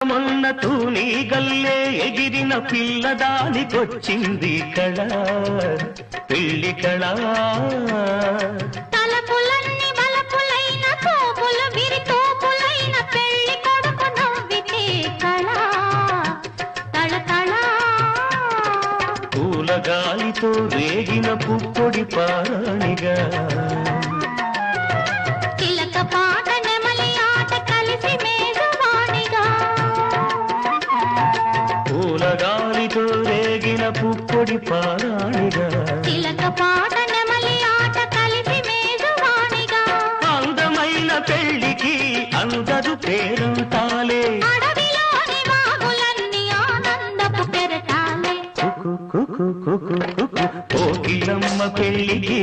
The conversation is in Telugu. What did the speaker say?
మొన్న తూని గల్లే ఎగిరిన పిల్లదానికొచ్చింది కళ పెళ్లి కళ తలపులన్నీ బలపులైన తోపులు విరి తోపులైన పెళ్లి కొడుకు నవ్వితే కళ తళ తళ పూల గాలితో రేగిన పుప్పొడి పారాణిగా చిలక పాట నెమలి ఆట కలిసి మేజవాణిగా పూలగాలితో రేగిన పుప్పొడి పారాణిగా చిలక పాట నెమలి ఆట కలిసి మేజవాణిగా అందమైన పెళ్లికి అందరు పేరంటాలే అడవిలోని వాగులన్నీ ఆనందపు కెరటాలే కోకిలమ్మ పెళ్లికి